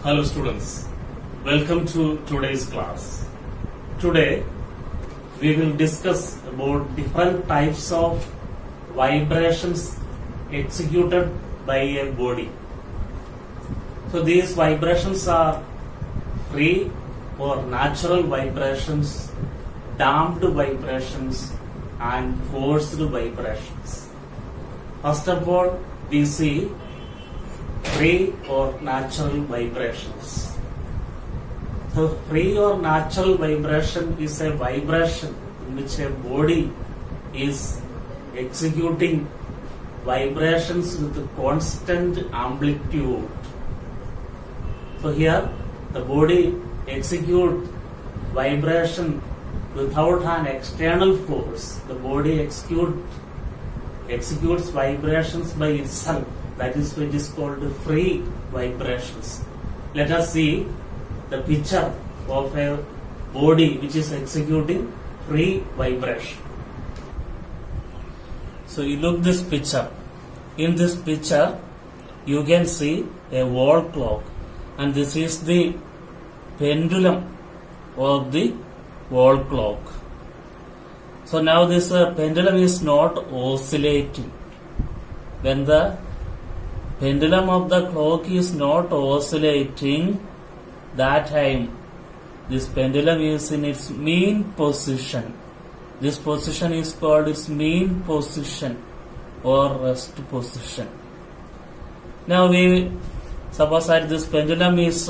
Hello students, welcome to today's class. Today we will discuss about different types of vibrations executed by a body. So these vibrations are free or natural vibrations, damped vibrations and forced vibrations. First of all, we see free or natural vibrations. So free or natural vibration is a vibration in which a body is executing vibrations with constant amplitude. So here the body executes vibration without an external force. The body executes vibrations by itself. That is what is called free vibrations. Let us see the picture of a body which is executing free vibration. So you look this picture. In this picture, you can see a wall clock, and this is the pendulum of the wall clock. So now this pendulum is not oscillating. When the pendulum of the clock is not oscillating, that time this pendulum is in its mean position. This position is called its mean position or rest position. Now we suppose that this pendulum is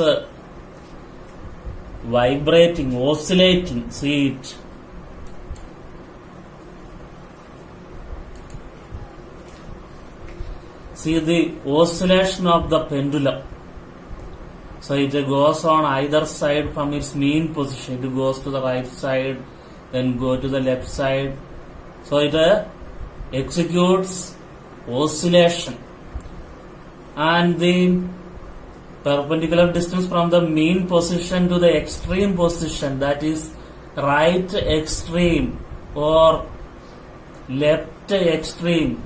vibrating, oscillating. See it. See the oscillation of the pendulum. So it goes on either side from its mean position. It goes to the right side, then go to the left side. So it executes oscillation. And the perpendicular distance from the mean position to the extreme position, that is right extreme or left extreme,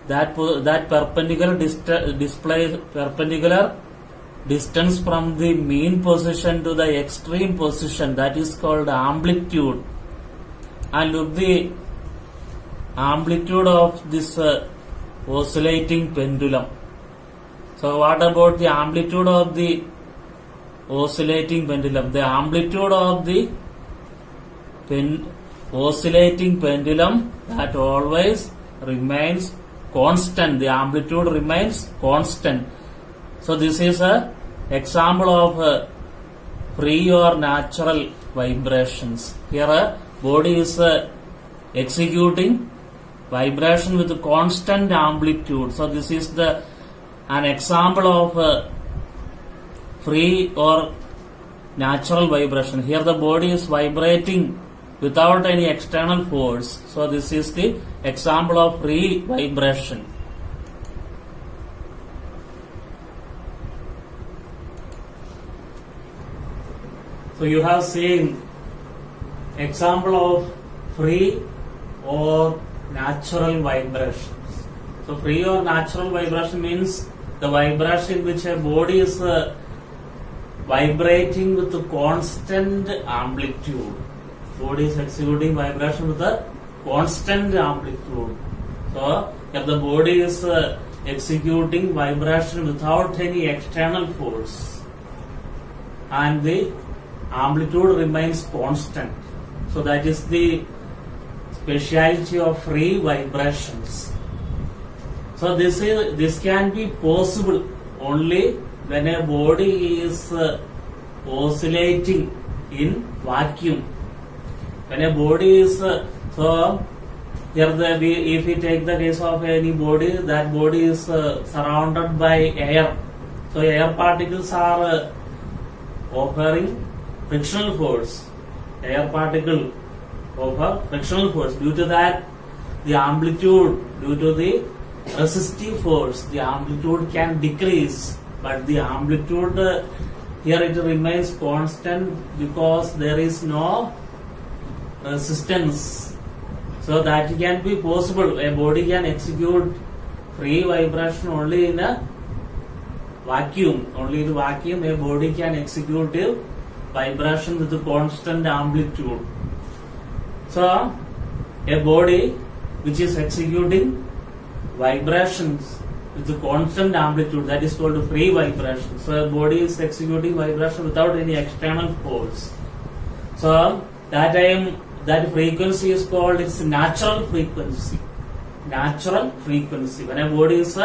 that perpendicular distance from the mean position to the extreme position, that is called amplitude. And look the amplitude of this oscillating pendulum. So what about the amplitude of the oscillating pendulum? The amplitude of the oscillating pendulum, that always remains constant. The amplitude remains constant. So this is a example of free or natural vibrations. Here a body is executing vibration with constant amplitude. So this is an example of free or natural vibration. Here the body is vibrating without any external force. So this is the example of free vibration. So you have seen example of free or natural vibrations. So free or natural vibration means the vibration which a body is vibrating with a constant amplitude. Body is executing vibration with a constant amplitude. So if the body is executing vibration without any external force and the amplitude remains constant, so that is the speciality of free vibrations. So this can be possible only when a body is oscillating in vacuum. When a body is so here if we take the case of any body, that body is surrounded by air. So air particles are offering frictional force. Air particle offer frictional force. Due to that, the amplitude, due to the resistive force, the amplitude can decrease, but the amplitude here it remains constant because there is no resistance. So that can be possible. A body can execute free vibration only in a vacuum, only in vacuum a body can execute a vibration with a constant amplitude. So a body which is executing vibrations with a constant amplitude, that is called free vibration. So a body is executing vibration without any external force. So that time that frequency is called its natural frequency. Natural frequency. When a body is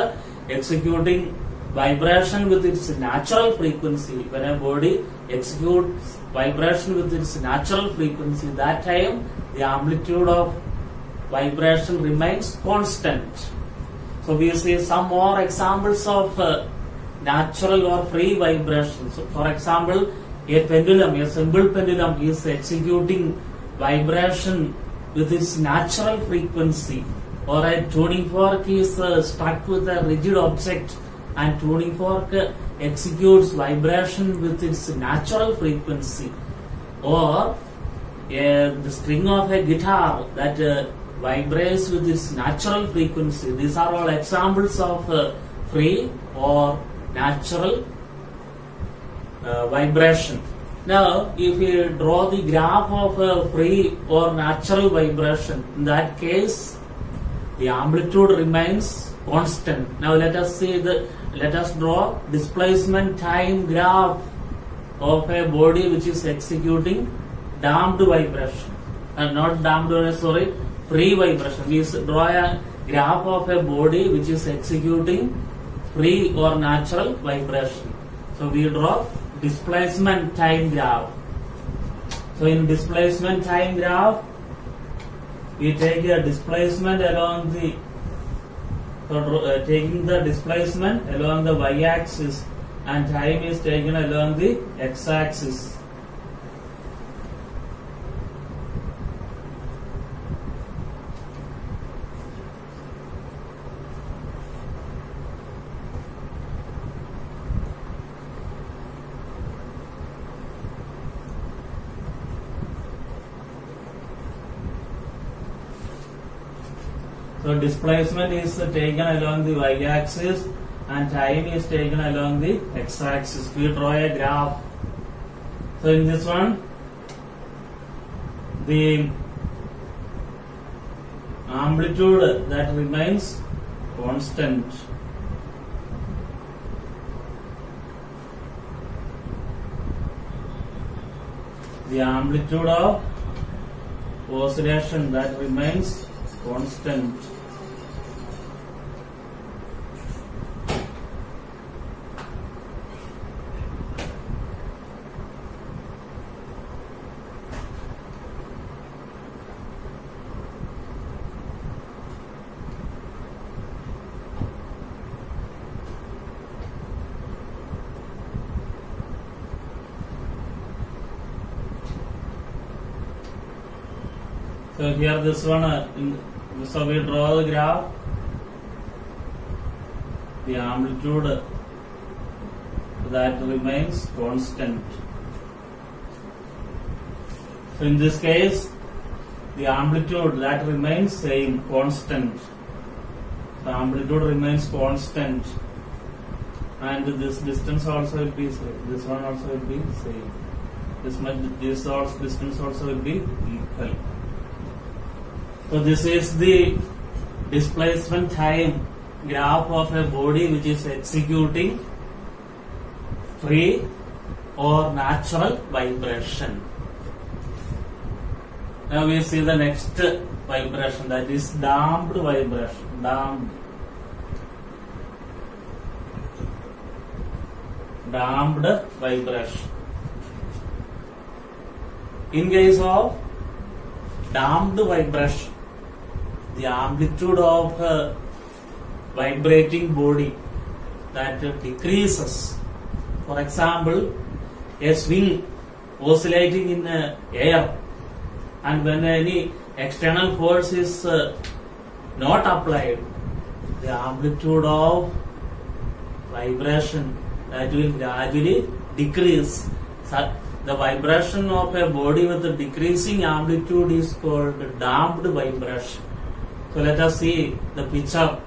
executing vibration with its natural frequency, when a body executes vibration with its natural frequency, that time the amplitude of vibration remains constant. So we see some more examples of natural or free vibrations. So for example, a pendulum, a simple pendulum is executing vibration with its natural frequency, or a tuning fork is stuck with a rigid object and tuning fork executes vibration with its natural frequency, or the string of a guitar that vibrates with its natural frequency. These are all examples of free or natural vibration. Now, if we draw the graph of free or natural vibration, in that case, the amplitude remains constant. Now, let us draw displacement time graph of a body which is executing damped vibration, not damped, sorry, free vibration. We draw a graph of a body which is executing free or natural vibration. So we draw displacement time graph. So in displacement time graph, we take a displacement along the, taking the displacement along the y-axis, and time is taken along the x-axis. So displacement is taken along the y-axis and time is taken along the x-axis. We draw a graph. So in this one, the amplitude that remains constant. The amplitude of oscillation that remains constant. So here this one, so we draw the graph, the amplitude that remains constant. So in this case, the amplitude that remains same, constant. The amplitude remains constant, and this distance also will be same. This one also will be same. This distance also will be equal. So this is the displacement time graph of a body which is executing free or natural vibration. Now we see the next vibration, that is damped vibration. Damped vibration. In case of damped vibration, the amplitude of a vibrating body that decreases. For example, a swing oscillating in air, and when any external force is not applied, the amplitude of vibration that will gradually decrease. So the vibration of a body with a decreasing amplitude is called damped vibration. So let us see the picture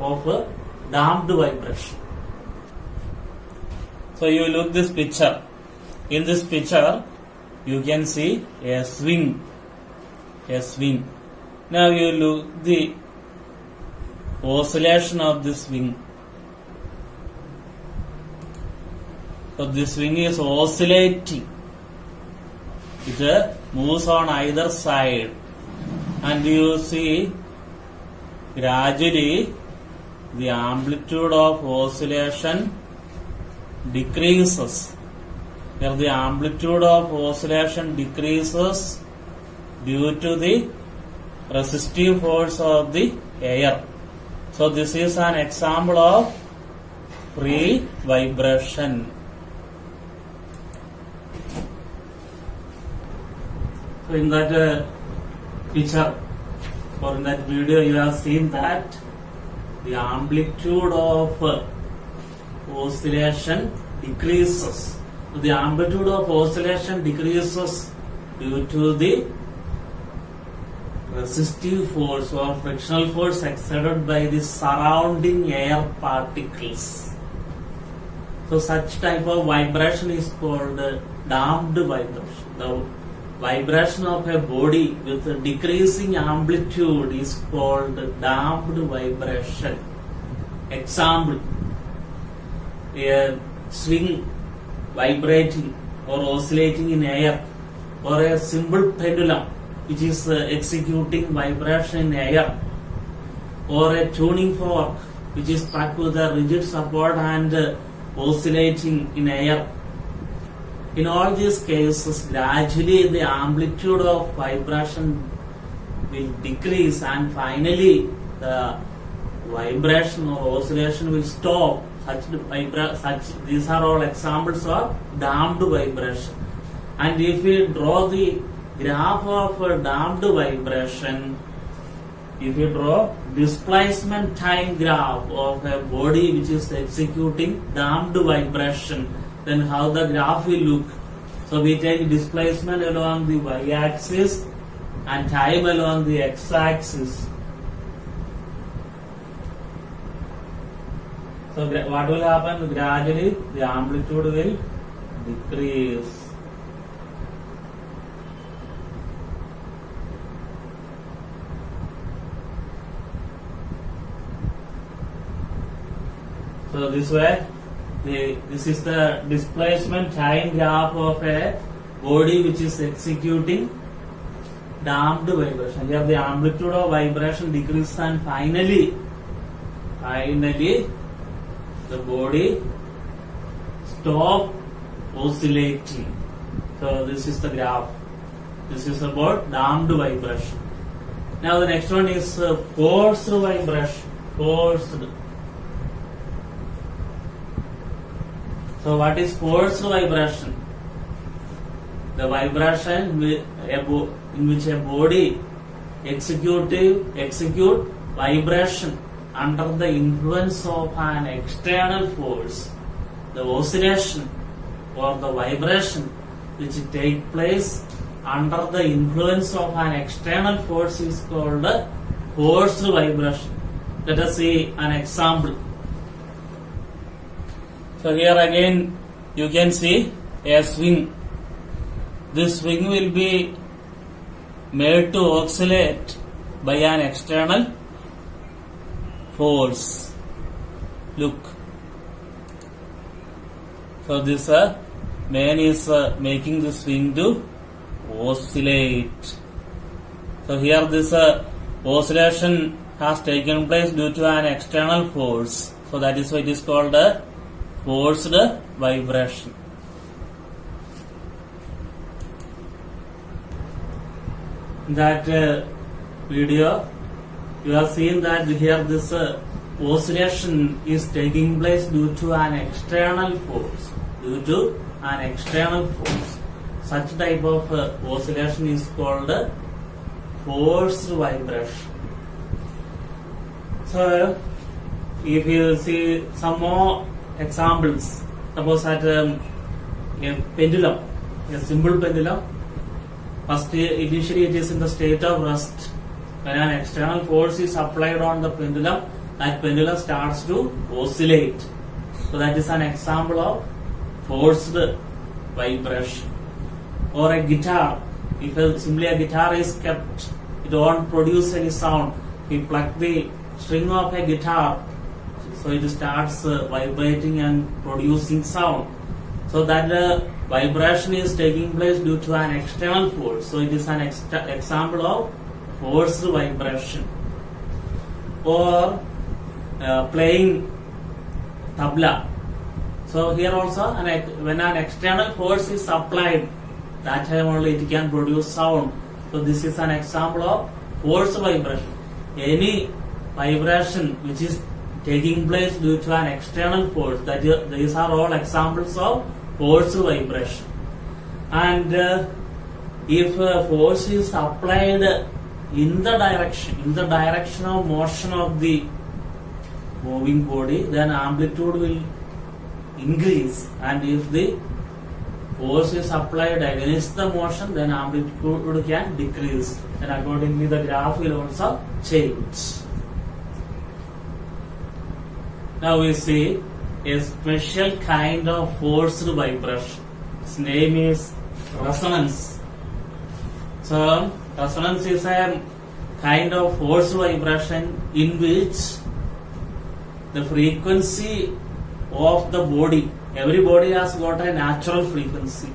of a damped vibration. So you look this picture. In this picture, you can see a swing. A swing. Now you look the oscillation of this swing. So this swing is oscillating. It moves on either side, and you see gradually the amplitude of oscillation decreases. Here the amplitude of oscillation decreases due to the resistive force of the air. So this is an example of free vibration. So in that picture or in that video, you have seen that the amplitude of oscillation decreases. So the amplitude of oscillation decreases due to the resistive force or frictional force exerted by the surrounding air particles. So such type of vibration is called damped vibration. The vibration of a body with a decreasing amplitude is called damped vibration. Example, a swing vibrating or oscillating in air, or a simple pendulum which is executing vibration in air, or a tuning fork which is packed with a rigid support and oscillating in air. In all these cases, gradually the amplitude of vibration will decrease, and finally the vibration or oscillation will stop. These are all examples of damped vibration. And if we draw the graph of a damped vibration, if you draw displacement time graph of a body which is executing damped vibration, then how the graph will look. So we take displacement along the y-axis and time along the x-axis. So what will happen? Gradually the amplitude will decrease. So this way, this is the displacement time graph of a body which is executing damped vibration. Here the amplitude of vibration decreases, and finally the body stop oscillating. So this is the graph. This is about damped vibration. Now the next one is forced vibration. Forced. So what is forced vibration? The vibration in which a body execute vibration under the influence of an external force. The oscillation or the vibration which take place under the influence of an external force is called forced vibration. Let us see an example. So here again you can see a swing. This swing will be made to oscillate by an external force. Look. So this man is making the swing to oscillate. So here this oscillation has taken place due to an external force. So that is why it is called a forced vibration. In that video, you have seen that here this oscillation is taking place due to an external force. Due to an external force. Such type of oscillation is called forced vibration. So, if you see some more examples, suppose that a pendulum, a simple pendulum, first initially it is in the state of rest. When an external force is applied on the pendulum, that pendulum starts to oscillate. So that is an example of forced vibration. Or a guitar, if simply a guitar is kept, it won't produce any sound. If you pluck the string of a guitar, so it starts vibrating and producing sound. So that vibration is taking place due to an external force. So it is an example of forced vibration. Or playing tabla. So here also, when an external force is applied, that time only it can produce sound. So this is an example of forced vibration. Any vibration which is taking place due to an external force, these are all examples of forced vibration. And if force is applied in the direction of motion of the moving body, then amplitude will increase, and if the force is applied against the motion, then amplitude can decrease, and accordingly the graph will also change. Now we see a special kind of forced vibration. Its name is resonance. So resonance is a kind of forced vibration in which the frequency of the body, every body has got a natural frequency.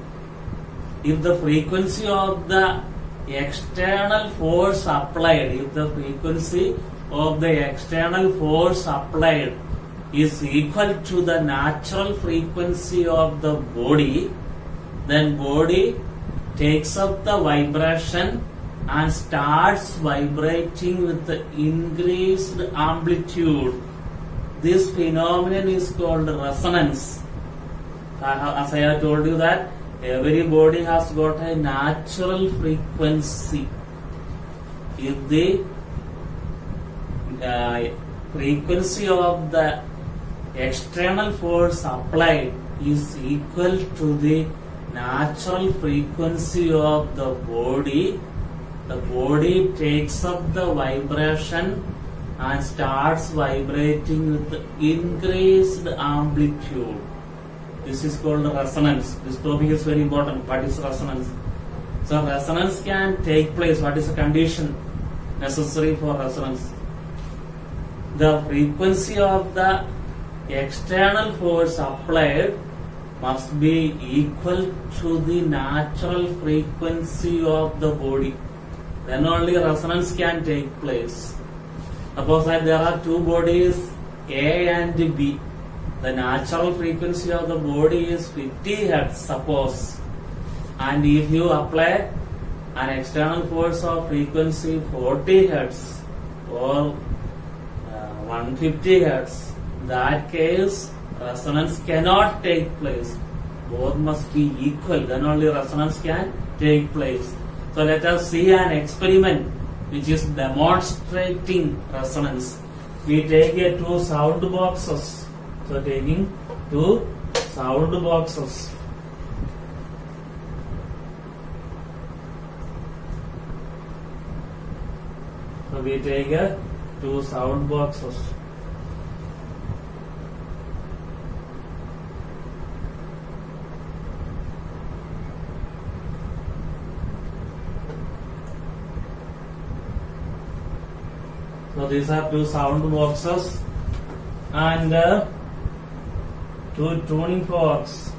If the frequency of the external force applied, is equal to the natural frequency of the body, then body takes up the vibration and starts vibrating with the increased amplitude. This phenomenon is called resonance. As I have told you that every body has got a natural frequency. If the frequency of the external force applied is equal to the natural frequency of the body takes up the vibration and starts vibrating with increased amplitude. This is called resonance. This topic is very important. What is resonance? So resonance can take place. What is the condition necessary for resonance? The frequency of the external force applied must be equal to the natural frequency of the body. Then only resonance can take place. Suppose that there are two bodies, A and B. The natural frequency of the body is 50 Hz, suppose. And if you apply an external force of frequency 40 Hz or 150 Hz, in that case, resonance cannot take place. Both must be equal, then only resonance can take place. So let us see an experiment which is demonstrating resonance. We take two sound boxes. So taking two sound boxes. So we take two sound boxes. So these are two sound boxes and two tuning forks.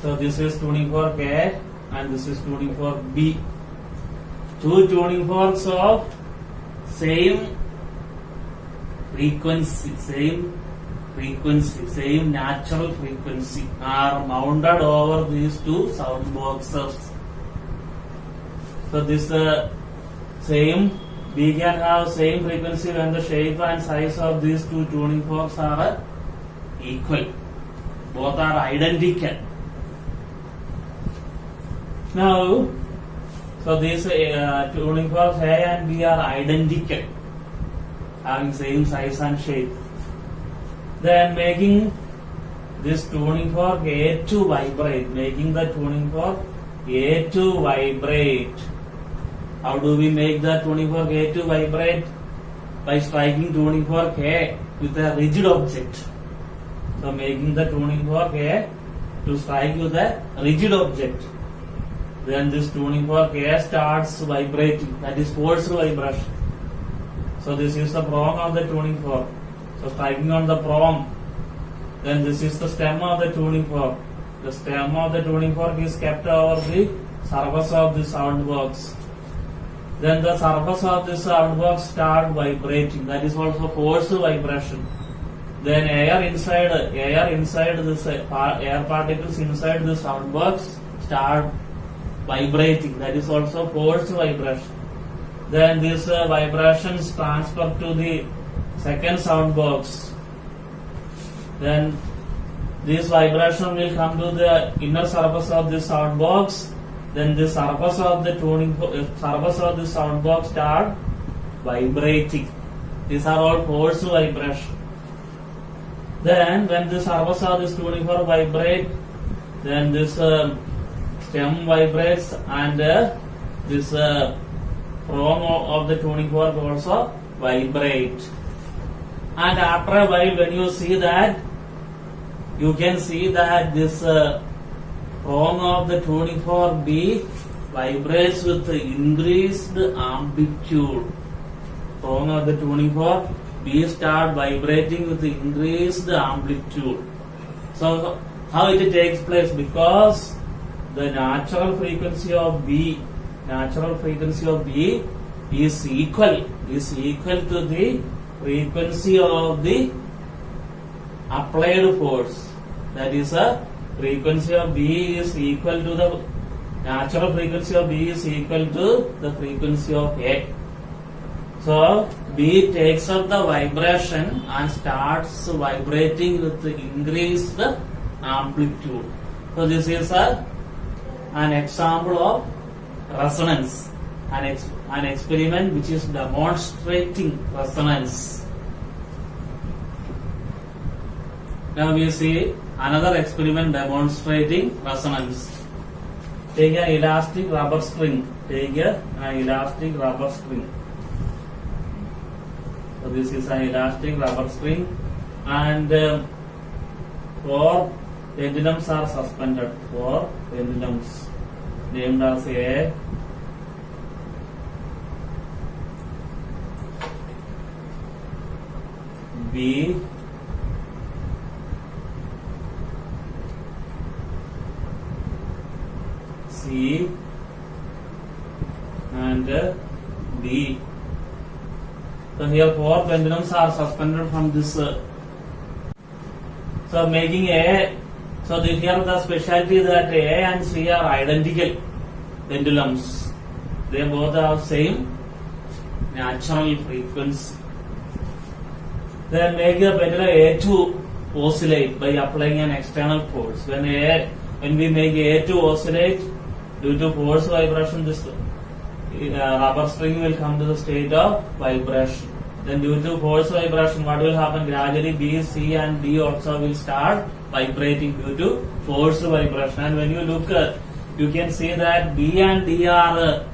So this is tuning fork A and this is tuning fork B. Two tuning forks of same frequency, same natural frequency are mounted over these two sound boxes. So this same, we can have same frequency when the shape and size of these two tuning forks are equal. Both are identical. Now, so these tuning forks A and B are identical, having same size and shape. Then making this tuning fork A to vibrate, making the tuning fork A to vibrate. How do we make the tuning fork A to vibrate? By striking tuning fork A with a rigid object. So making the tuning fork A to strike with a rigid object. Then this tuning fork A starts vibrating. That is forced vibration. So this is the prong of the tuning fork. So striking on the prong. Then this is the stem of the tuning fork. The stem of the tuning fork is kept over the surface of the sound box. Then the surface of the sound box start vibrating. That is also forced vibration. Then air inside this air particles inside the sound box start vibrating. That is also forced vibration. Then this vibrations transfer to the second sound box. Then this vibration will come to the inner surface of the sound box. Then the surface of the sound box start vibrating. These are all forced vibration. Then when the surface of this tuning fork vibrate, then this stem vibrates and this prong of the tuning fork also vibrate. And after a while, when you see that, you can see that this prong of the tuning fork B vibrates with increased amplitude. Prong of the tuning fork B start vibrating with increased amplitude. So how it takes place? Because the natural frequency of B is equal to the frequency of the applied force. That is a frequency of B is equal to the natural frequency of B is equal to the frequency of A. So B takes up the vibration and starts vibrating with the increased amplitude. So this is an example of resonance, an experiment which is demonstrating resonance. Now we see another experiment demonstrating resonance. Take an elastic rubber string. So this is an elastic rubber string, and 4 pendulums are suspended. 4 pendulums named as A, B, C, and D. So here 4 pendulums are suspended from this. So making A. So here the specialty that A and C are identical pendulums. They both have same natural frequency. Then make the pendulum A to oscillate by applying an external force. When we make A to oscillate due to force vibration, this rubber string will come to the state of vibration. Then due to force vibration, what will happen? Gradually B, C and D also will start vibrating due to force vibration. And when you look, you can see that B and D are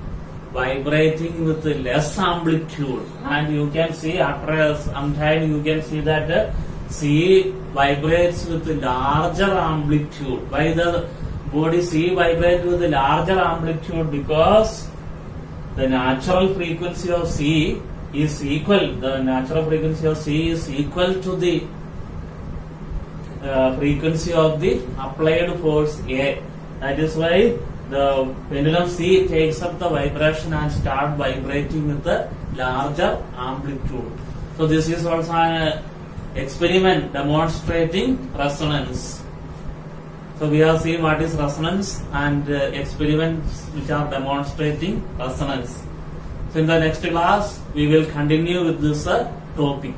vibrating with less amplitude. And you can see after some time, you can see that C vibrates with larger amplitude. Why the body C vibrates with larger amplitude? Because the natural frequency of C is equal. The natural frequency of C is equal to the frequency of the applied force A. That is why the pendulum C takes up the vibration and start vibrating with a larger amplitude. So this is also an experiment demonstrating resonance. So we have seen what is resonance and experiments which are demonstrating resonance. So in the next class we will continue with this topic.